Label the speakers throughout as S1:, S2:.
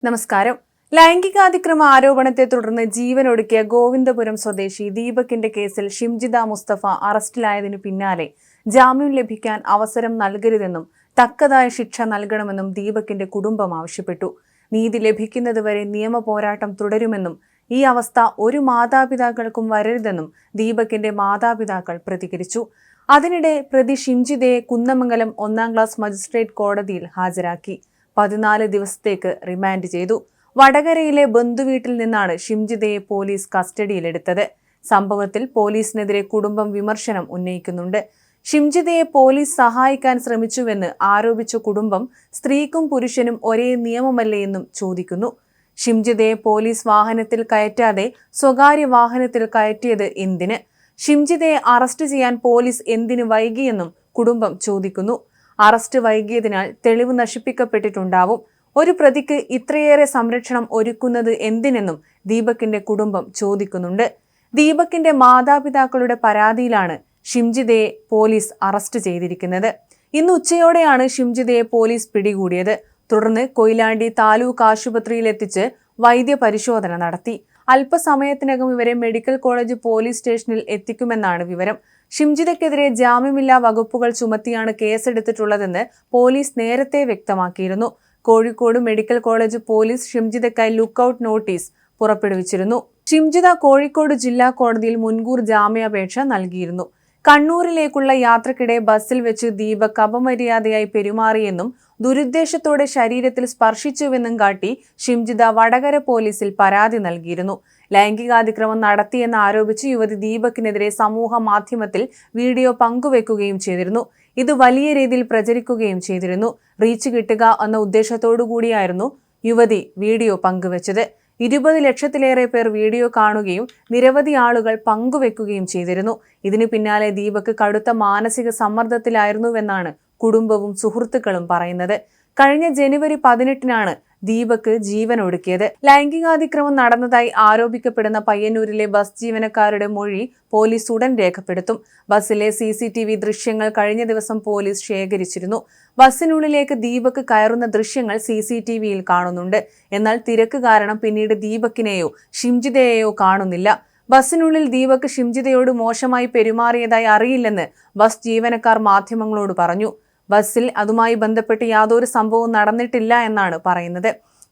S1: നമസ്കാരം. ലൈംഗികാതിക്രമ ആരോപണത്തെ തുടർന്ന് ജീവനൊടുക്കിയ ഗോവിന്ദപുരം സ്വദേശി ദീപകിന്റെ കേസിൽ ഷിംജിത മുസ്തഫ അറസ്റ്റിലായതിനു പിന്നാലെ ജാമ്യം ലഭിക്കാൻ അവസരം നൽകരുതെന്നും തക്കതായ ശിക്ഷ നൽകണമെന്നും ദീപകിന്റെ കുടുംബം ആവശ്യപ്പെട്ടു. നീതി ലഭിക്കുന്നതുവരെ നിയമ പോരാട്ടം തുടരുമെന്നും ഈ അവസ്ഥ ഒരു മാതാപിതാക്കൾക്കും വരരുതെന്നും ദീപകിന്റെ മാതാപിതാക്കൾ പ്രതികരിച്ചു. അതിനിടെ പ്രതി ഷിംജിതയെ കുന്നമംഗലം 1-ാം ക്ലാസ് മജിസ്ട്രേറ്റ് കോടതിയിൽ ഹാജരാക്കി 14 ദിവസത്തേക്ക് റിമാൻഡ് ചെയ്തു. വടകരയിലെ ബന്ധുവീട്ടിൽ നിന്നാണ് ഷിംജിതയെ പോലീസ് കസ്റ്റഡിയിലെടുത്തത്. സംഭവത്തിൽ പോലീസിനെതിരെ കുടുംബം വിമർശനം ഉന്നയിക്കുന്നുണ്ട്. ഷിംജിതയെ പോലീസ് സഹായിക്കാൻ ശ്രമിച്ചുവെന്ന് ആരോപിച്ച കുടുംബം സ്ത്രീക്കും പുരുഷനും ഒരേ നിയമമല്ലേയെന്നും ചോദിക്കുന്നു. ഷിംജിതയെ പോലീസ് വാഹനത്തിൽ കയറ്റാതെ സ്വകാര്യ വാഹനത്തിൽ കയറ്റിയത് എന്തിന്? ഷിംജിതയെ അറസ്റ്റ് ചെയ്യാൻ പോലീസ് എന്തിനു വൈകിയെന്നും കുടുംബം ചോദിക്കുന്നു. അറസ്റ്റ് വൈകിയതിനാൽ തെളിവ് നശിപ്പിക്കപ്പെട്ടിട്ടുണ്ടാവും. ഒരു പ്രതിക്ക് ഇത്രയേറെ സംരക്ഷണം ഒരുക്കുന്നത് എന്തിനെന്നും ദീപകിന്റെ കുടുംബം ചോദിക്കുന്നുണ്ട്. ദീപകിന്റെ മാതാപിതാക്കളുടെ പരാതിയിലാണ് ഷിംജിതയെ പോലീസ് അറസ്റ്റ് ചെയ്തിരിക്കുന്നത്. ഇന്ന് ഉച്ചയോടെയാണ് ഷിംജിതയെ പോലീസ് പിടികൂടിയത്. തുടർന്ന് കൊയിലാണ്ടി താലൂക്ക് ആശുപത്രിയിലെത്തിച്ച് വൈദ്യപരിശോധന നടത്തി. അല്പസമയത്തിനകം ഇവരെ മെഡിക്കൽ കോളേജ് പോലീസ് സ്റ്റേഷനിൽ എത്തിക്കുമെന്നാണ് വിവരം. ഷിംജിതയ്ക്കെതിരെ ജാമ്യമില്ലാ വകുപ്പുകൾ ചുമത്തിയാണ് കേസെടുത്തിട്ടുള്ളതെന്ന് പോലീസ് നേരത്തെ വ്യക്തമാക്കിയിരുന്നു. കോഴിക്കോട് മെഡിക്കൽ കോളേജ് പോലീസ് ഷിംജിതയ്ക്കായി ലുക്കൌട്ട് നോട്ടീസ് പുറപ്പെടുവിച്ചിരുന്നു. ഷിംജിത കോഴിക്കോട് ജില്ലാ കോടതിയിൽ മുൻകൂർ ജാമ്യാപേക്ഷ നൽകിയിരുന്നു. കണ്ണൂരിലേക്കുള്ള യാത്രക്കിടെ ബസ്സിൽ വെച്ച് ദീപക് അപമര്യാദയായി പെരുമാറിയെന്നും ദുരുദ്ദേശത്തോടെ ശരീരത്തിൽ സ്പർശിച്ചുവെന്നും കാട്ടി ഷിംജിത വടകര പോലീസിൽ പരാതി നൽകിയിരുന്നു. ലൈംഗികാതിക്രമം നടത്തിയെന്ന് ആരോപിച്ച് യുവതി ദീപകിനെതിരെ സമൂഹ മാധ്യമത്തിൽ വീഡിയോ പങ്കുവെക്കുകയും ചെയ്തിരുന്നു. ഇത് വലിയ രീതിയിൽ പ്രചരിക്കുകയും ചെയ്തിരുന്നു. റീച്ച് കിട്ടുക എന്ന ഉദ്ദേശത്തോടു കൂടിയായിരുന്നു യുവതി വീഡിയോ പങ്കുവച്ചത്. 20 ലക്ഷത്തിലേറെ പേർ വീഡിയോ കാണുകയും നിരവധി ആളുകൾ പങ്കുവെക്കുകയും ചെയ്തിരുന്നു. ഇതിനു പിന്നാലെ ദീപക് കടുത്ത മാനസിക സമ്മർദ്ദത്തിലായിരുന്നുവെന്നാണ് കുടുംബവും സുഹൃത്തുക്കളും പറയുന്നത്. കഴിഞ്ഞ ജനുവരി 18-നാണ് ദീപക് ജീവനൊടുക്കിയത്. ലൈംഗികാതിക്രമം നടന്നതായി ആരോപിക്കപ്പെടുന്ന പയ്യന്നൂരിലെ ബസ് ജീവനക്കാരുടെ മൊഴി പോലീസ് ഉടൻ രേഖപ്പെടുത്തും. ബസ്സിലെ CCTV ദൃശ്യങ്ങൾ കഴിഞ്ഞ ദിവസം പോലീസ് ശേഖരിച്ചിരുന്നു. ബസ്സിനുള്ളിലേക്ക് ദീപക് കയറുന്ന ദൃശ്യങ്ങൾ CCTVയിൽ കാണുന്നുണ്ട്. എന്നാൽ തിരക്ക് കാരണം പിന്നീട് ദീപകിനെയോ ഷിംജിതയെയോ കാണുന്നില്ല. ബസ്സിനുള്ളിൽ ദീപക് ഷിംജിതയോട് മോശമായി പെരുമാറിയതായി അറിയില്ലെന്ന് ബസ് ജീവനക്കാർ മാധ്യമങ്ങളോട് പറഞ്ഞു. ബസ്സിൽ അതുമായി ബന്ധപ്പെട്ട് യാതൊരു സംഭവവും നടന്നിട്ടില്ല എന്നാണ് പറയുന്നത്.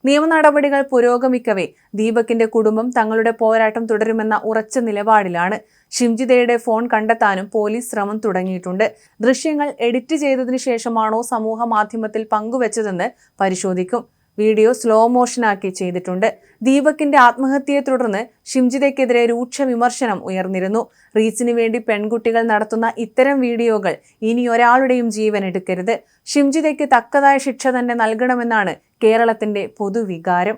S1: നിയമ നടപടികൾ പുരോഗമിക്കവേ ദീപകിന്റെ കുടുംബം തങ്ങളുടെ പോരാട്ടം തുടരുമെന്ന ഉറച്ച നിലപാടിലാണ്. ഷിംജിതയുടെ ഫോൺ കണ്ടെത്താനും പോലീസ് ശ്രമം തുടങ്ങിയിട്ടുണ്ട്. ദൃശ്യങ്ങൾ എഡിറ്റ് ചെയ്തതിനു ശേഷമാണോ സമൂഹ മാധ്യമത്തിൽ പങ്കുവച്ചതെന്ന് പരിശോധിക്കും. വീഡിയോ സ്ലോ മോഷനാക്കി ചെയ്തിട്ടുണ്ട്. ദീപകിന്റെ ആത്മഹത്യയെ തുടർന്ന് ഷിംജിതയ്ക്കെതിരെ രൂക്ഷ വിമർശനം ഉയർന്നിരുന്നു. റീച്ചിന് വേണ്ടി പെൺകുട്ടികൾ നടത്തുന്ന ഇത്തരം വീഡിയോകൾ ഇനി ഒരാളുടെയും ജീവൻ എടുക്കരുത്. ഷിംജിതയ്ക്ക് തക്കതായ ശിക്ഷ തന്നെ നൽകണമെന്നാണ് കേരളത്തിന്റെ പൊതുവികാരം.